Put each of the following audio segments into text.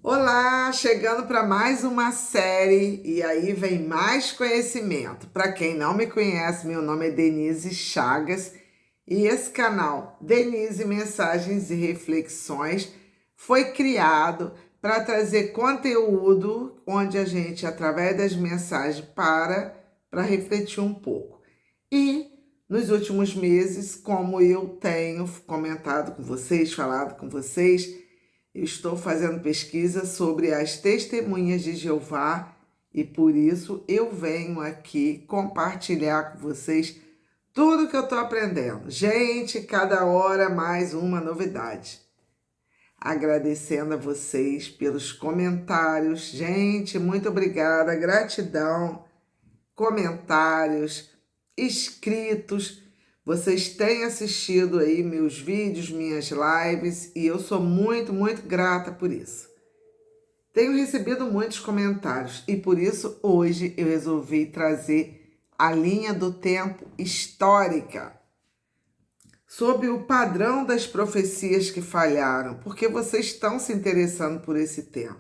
Olá, chegando para mais uma série e aí vem mais conhecimento. Para quem não me conhece, meu nome é Denise Chagas e esse canal Denise Mensagens e Reflexões foi criado para trazer conteúdo onde a gente, através das mensagens, para refletir um pouco. E nos últimos meses, como eu tenho comentado com vocês, falado com vocês, eu estou fazendo pesquisa sobre as testemunhas de Jeová e por isso eu venho aqui compartilhar com vocês tudo que eu estou aprendendo. Gente, cada hora mais uma novidade. Agradecendo a vocês pelos comentários. Gente, muito obrigada, gratidão, comentários, inscritos. Vocês têm assistido aí meus vídeos, minhas lives e eu sou muito, muito grata por isso. Tenho recebido muitos comentários e por isso hoje eu resolvi trazer a linha do tempo histórica sobre o padrão das profecias que falharam, porque vocês estão se interessando por esse tema.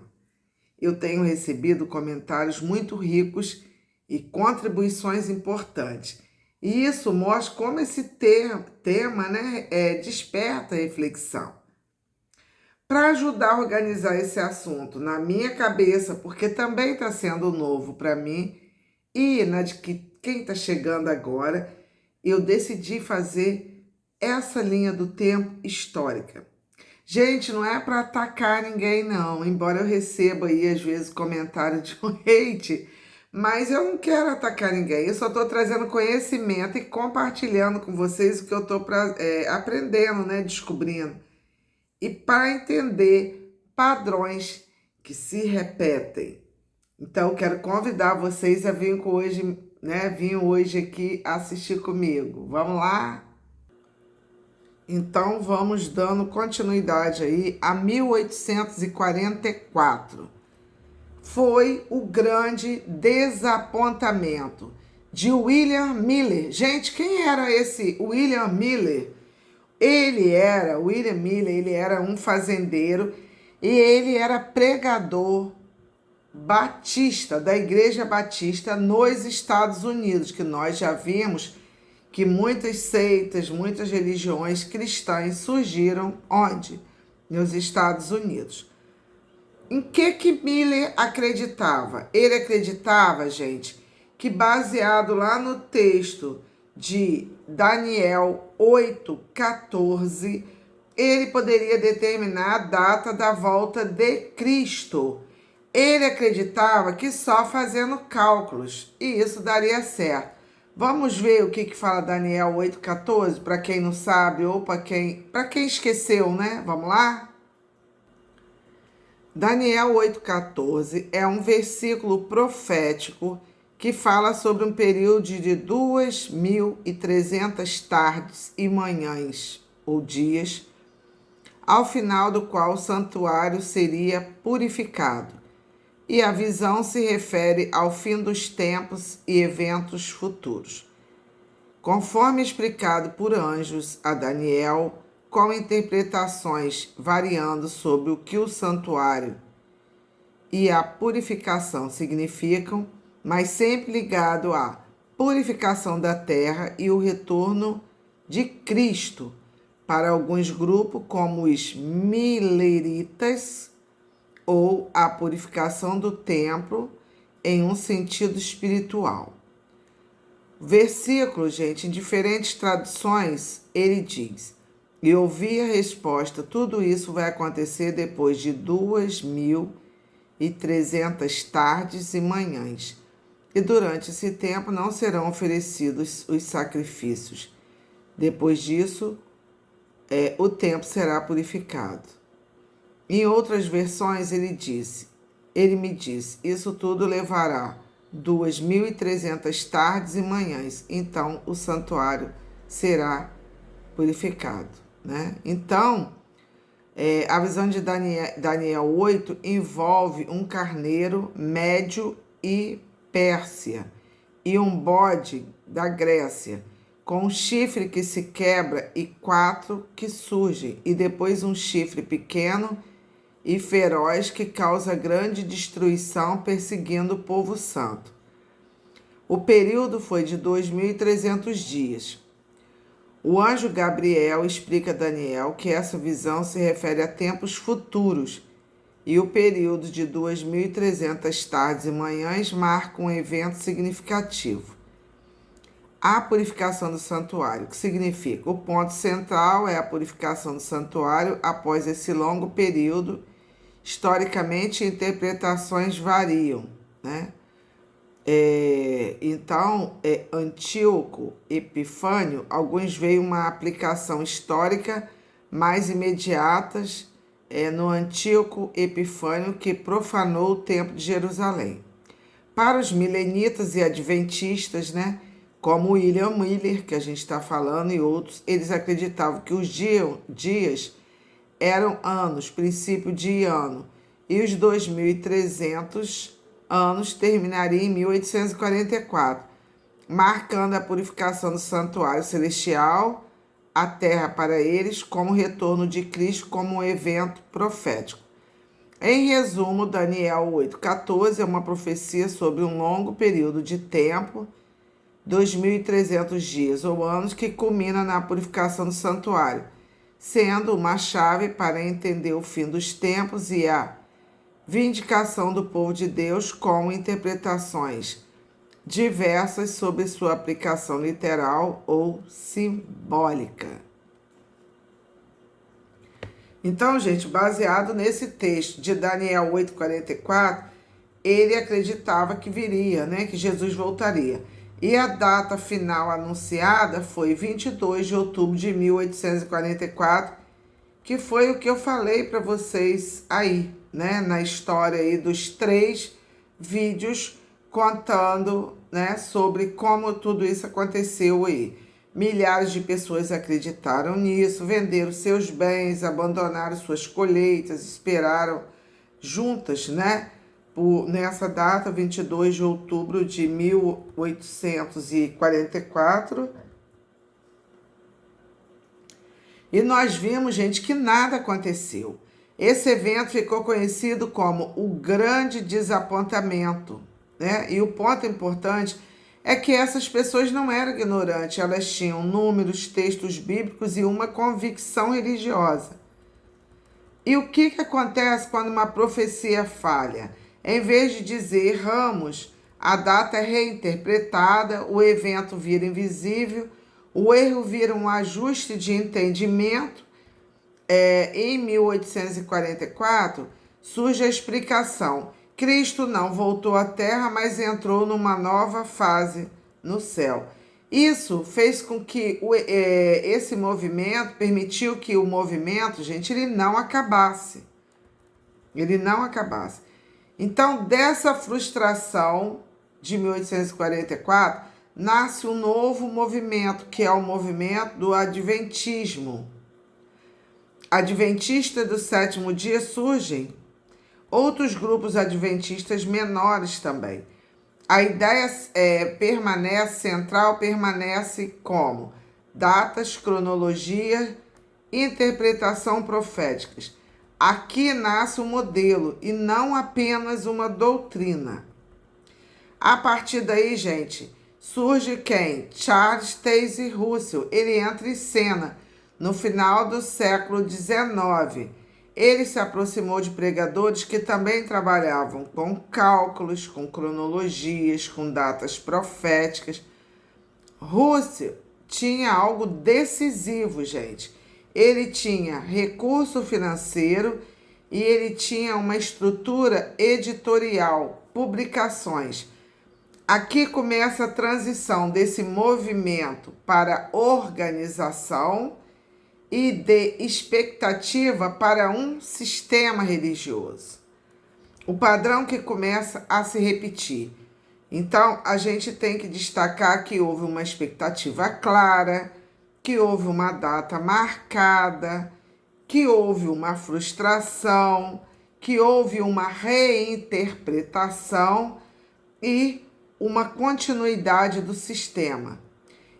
Eu tenho recebido comentários muito ricos e contribuições importantes. E isso mostra como esse tema desperta a reflexão. Para ajudar a organizar esse assunto na minha cabeça, porque também está sendo novo para mim, e na de quem está chegando agora, eu decidi fazer essa linha do tempo histórica. Gente, não é para atacar ninguém, não. Embora eu receba aí, às vezes, comentário de um hate, mas eu não quero atacar ninguém. Eu só estou trazendo conhecimento e compartilhando com vocês o que eu estou aprendendo, né? Descobrindo. E para entender padrões que se repetem. Então, eu quero convidar vocês a vir hoje aqui assistir comigo. Vamos lá? Então, vamos dando continuidade aí a 1844. Foi o grande desapontamento de William Miller. Gente, quem era esse William Miller? William Miller, ele era um fazendeiro e ele era pregador batista, da Igreja Batista nos Estados Unidos, que nós já vimos que muitas seitas, muitas religiões cristãs surgiram onde? Nos Estados Unidos. Em que Miller acreditava? Ele acreditava, gente, que baseado lá no texto de Daniel 8:14, ele poderia determinar a data da volta de Cristo. Ele acreditava que só fazendo cálculos, e isso daria certo. Vamos ver o que fala Daniel 8:14, para quem não sabe ou para quem esqueceu, né? Vamos lá? Daniel 8:14 é um versículo profético que fala sobre um período de 2.300 tardes e manhãs ou dias, ao final do qual o santuário seria purificado. E a visão se refere ao fim dos tempos e eventos futuros. Conforme explicado por anjos a Daniel, com interpretações variando sobre o que o santuário e a purificação significam, mas sempre ligado à purificação da terra e o retorno de Cristo para alguns grupos, como os mileritas, ou a purificação do templo em um sentido espiritual. Versículo, gente, em diferentes traduções, ele diz: e ouvi a resposta, tudo isso vai acontecer depois de 2.300 tardes e manhãs, e durante esse tempo não serão oferecidos os sacrifícios. Depois disso, o templo será purificado. Em outras versões, ele me disse, isso tudo levará 2.300 tardes e manhãs, então o santuário será purificado, né? Então, a visão de Daniel 8 envolve um carneiro médio e Pérsia e um bode da Grécia, com um chifre que se quebra e 4 que surgem, e depois um chifre pequeno e feroz que causa grande destruição perseguindo o povo santo. O período foi de 2.300 dias. O anjo Gabriel explica a Daniel que essa visão se refere a tempos futuros e o período de 2.300 tardes e manhãs marca um evento significativo. A purificação do santuário, que significa o ponto central é a purificação do santuário após esse longo período. Historicamente, interpretações variam, né? Então, Antíoco Epifânio, alguns veem uma aplicação histórica mais imediatas no Antíoco Epifânio, que profanou o Templo de Jerusalém. Para os milenitas e adventistas, né, como William Miller, que a gente está falando, e outros, eles acreditavam que os dias eram anos, princípio de ano, e os 2.300 anos terminaria em 1844, marcando a purificação do santuário celestial, a terra para eles, como o retorno de Cristo como um evento profético. Em resumo, Daniel 8,14 é uma profecia sobre um longo período de tempo, 2.300 dias ou anos, que culmina na purificação do santuário, sendo uma chave para entender o fim dos tempos e a vindicação do povo de Deus, com interpretações diversas sobre sua aplicação literal ou simbólica. Então, gente, baseado nesse texto de Daniel 8,44, ele acreditava que viria, né, que Jesus voltaria. E a data final anunciada foi 22 de outubro de 1844, que foi o que eu falei para vocês aí, né, na história aí dos 3 vídeos contando, né, sobre como tudo isso aconteceu aí. Milhares de pessoas acreditaram nisso, venderam seus bens, abandonaram suas colheitas, esperaram juntas, né, nessa data, 22 de outubro de 1844. E nós vimos, gente, que nada aconteceu. Esse evento ficou conhecido como o Grande Desapontamento, né? E o ponto importante é que essas pessoas não eram ignorantes, elas tinham números, textos bíblicos e uma convicção religiosa. E o que acontece quando uma profecia falha? Em vez de dizer erramos, a data é reinterpretada, o evento vira invisível, o erro vira um ajuste de entendimento. Em 1844, surge a explicação. Cristo não voltou à Terra, mas entrou numa nova fase no céu. Isso fez com que esse movimento, permitiu que o movimento, gente, ele não acabasse. Ele não acabasse. Então, dessa frustração de 1844, nasce um novo movimento, que é o movimento do Adventismo. Adventistas do sétimo dia surgem. Outros grupos adventistas menores também. A ideia central permanece como datas, cronologia, interpretação proféticas. Aqui nasce um modelo e não apenas uma doutrina. A partir daí, gente, surge quem? Charles Taze Russell. Ele entra em cena no final do século XIX. Ele se aproximou de pregadores que também trabalhavam com cálculos, com cronologias, com datas proféticas. Russell tinha algo decisivo, gente. Ele tinha recurso financeiro e ele tinha uma estrutura editorial, publicações. Aqui começa a transição desse movimento para organização e de expectativa para um sistema religioso. O padrão que começa a se repetir. Então, a gente tem que destacar que houve uma expectativa clara, que houve uma data marcada, que houve uma frustração, que houve uma reinterpretação e uma continuidade do sistema.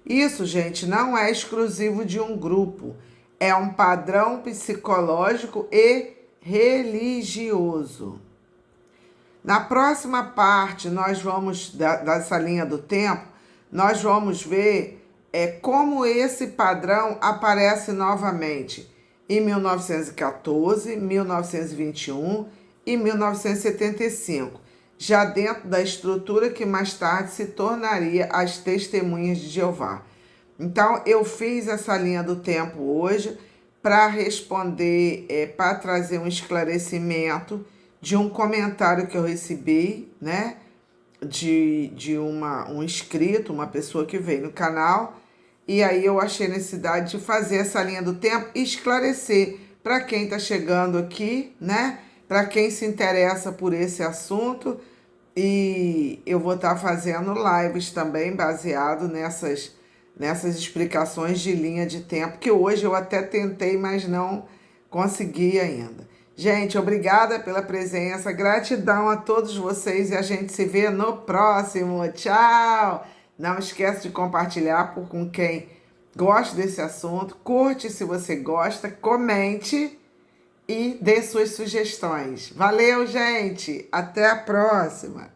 Isso, gente, não é exclusivo de um grupo. É um padrão psicológico e religioso. Na próxima parte, nós vamos, dessa linha do tempo, nós vamos ver como esse padrão aparece novamente em 1914, 1921 e 1975, já dentro da estrutura que mais tarde se tornaria as Testemunhas de Jeová. Então, eu fiz essa linha do tempo hoje para responder, para trazer um esclarecimento de um comentário que eu recebi, né? De um inscrito, uma pessoa que veio no canal, e aí eu achei necessidade de fazer essa linha do tempo e esclarecer para quem está chegando aqui, né? Para quem se interessa por esse assunto, e eu vou estar fazendo lives também baseado nessas explicações de linha de tempo, que hoje eu até tentei, mas não consegui ainda. Gente, obrigada pela presença, gratidão a todos vocês e a gente se vê no próximo. Tchau! Não esquece de compartilhar com quem gosta desse assunto, curte se você gosta, comente e dê suas sugestões. Valeu, gente! Até a próxima!